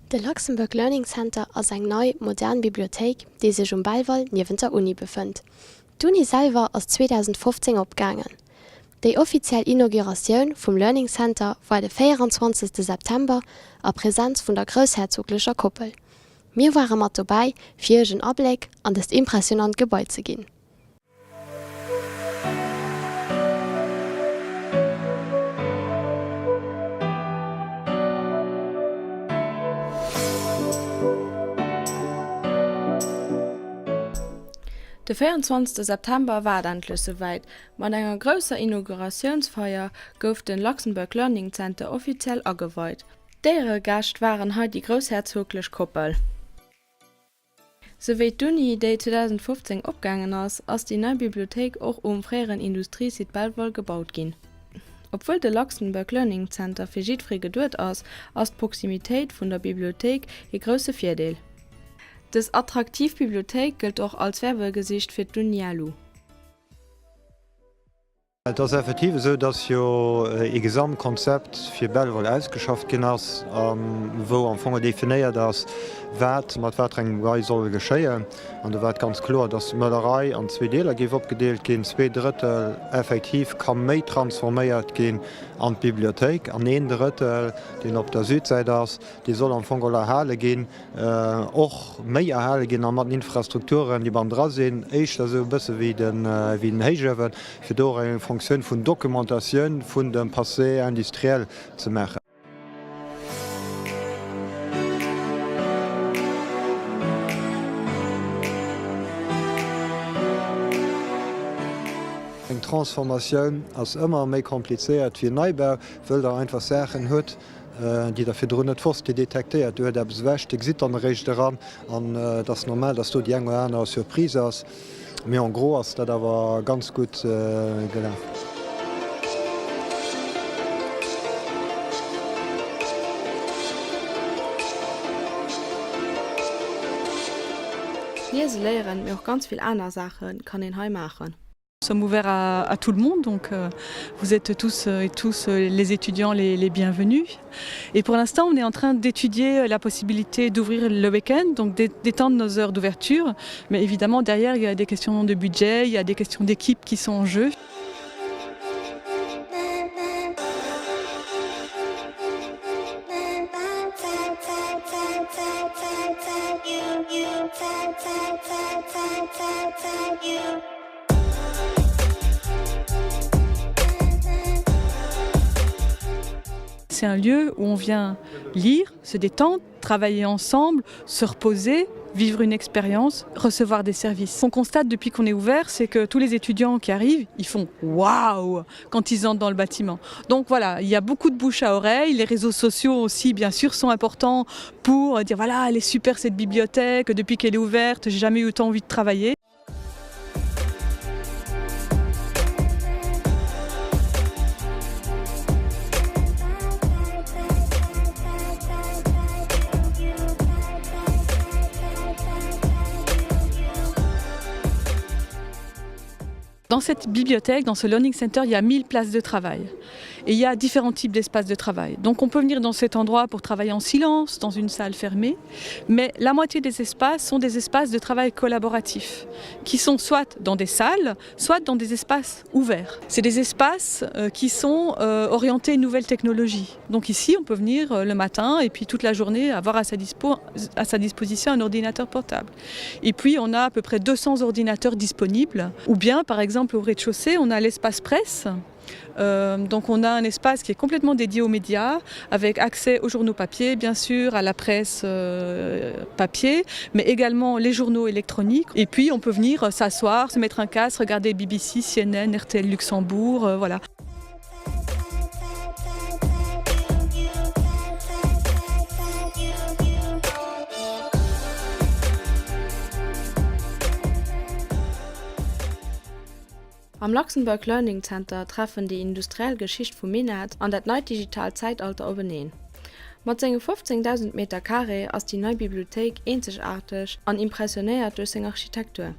De Luxemburg Learning Center ass eng neu modern Bibliothek, déi sech Ballwall niewent der Uni befënnt. D'Uni selwer ass 2015 opgangen. Déi offiziell Inauguratioun vum Learning Center war de 24. September a Präsenz vun der Grousherzoglicher Koppel. Mir waren mat dobäi fir egen Ableg an des impressionant Gebäi ze ginn. Der 24. September war endlich soweit. Mit einer grösser Inaugurationsfeier gouf den Luxemburg Learning Center offiziell angeweiht. Deren Gast waren heute die großherzogliche Koppel. So wie d'Uni, die 2015 abgegangen ist die neue Bibliothek auch früheren Industriesite Ballwall gebaut gin. Obwohl der Luxemburg Learning Center für jidfri geduld ist die Proximität von der Bibliothek ein grosser Vorteil. Das Attraktivbibliothek gilt auch als Werbegesicht für d'Unialu. Das ist effektiv so, dass jo ein Gesamtkonzept für Ballwall ausgeschafft gin ass, wo am Anfang definiert das mat Wetreng soll geschéien. Und da wird ganz klar, dass die Müllerei an 2 Deler gif opgedeelt gin, 2/3 effektiv kann méi transformiert gin an die Bibliothek. An 1/3, den op der Südseite ass, die soll am Anfang erhalen gin, och méi erhalen gin an mat Infrastrukturen, die beim dran sind, echt so bësse wie den Heigewen, fir do eng Funktion vun Dokumentatioun vun dem Passé industriell ze machen. Eng Transformatioun ass ëmmer méi kompliziert wie Neubau, wëll der einfach Sächen huet, die dafür drunnet fast die detektiert, der bewächt si an Recht daran an das normal, dass du die eng Surprise hast. Mir an gros ass dat awer ganz gut gelaf. Lese lehren mir auch ganz viel andere Sachen kann den heim machen. Nous sommes ouverts à tout le monde, donc vous êtes tous et tous les étudiants les bienvenus. Et pour l'instant, on est en train d'étudier la possibilité d'ouvrir le week-end, donc d'étendre nos heures d'ouverture. Mais évidemment, derrière, il y a des questions de budget, il y a des questions d'équipe qui sont en jeu. C'est un lieu où on vient lire, se détendre, travailler ensemble, se reposer, vivre une expérience, recevoir des services. Ce qu'on constate depuis qu'on est ouvert, c'est que tous les étudiants qui arrivent, ils font « waouh » quand ils entrent dans le bâtiment. Donc voilà, il y a beaucoup de bouche à oreille. Les réseaux sociaux aussi, bien sûr, sont importants pour dire « voilà, elle est super cette bibliothèque, depuis qu'elle est ouverte, j'ai jamais eu autant envie de travailler ». Dans cette bibliothèque, dans ce Learning Center, il y a 1000 places de travail. Et il y a différents types d'espaces de travail. Donc on peut venir dans cet endroit pour travailler en silence, dans une salle fermée. Mais la moitié des espaces sont des espaces de travail collaboratifs, qui sont soit dans des salles, soit dans des espaces ouverts. C'est des espaces qui sont orientés nouvelles technologies. Donc ici, on peut venir le matin et puis toute la journée avoir à sa disposition un ordinateur portable. Et puis on a à peu près 200 ordinateurs disponibles. Ou bien, par exemple, au rez-de-chaussée, on a l'espace presse. Donc on a un espace qui est complètement dédié aux médias, avec accès aux journaux papier, bien sûr, à la presse papier, mais également les journaux électroniques. Et puis on peut venir s'asseoir, se mettre un casque, regarder BBC, CNN, RTL Luxembourg, voilà. Am Luxemburg Learning Center treffen die industrielle Geschichte vom Minet an das neue digitale Zeitalter übernehmen. Mit seinen 15.000 Meter Carré ist die neue Bibliothek einzigartig und impressioniert durch seine Architektur.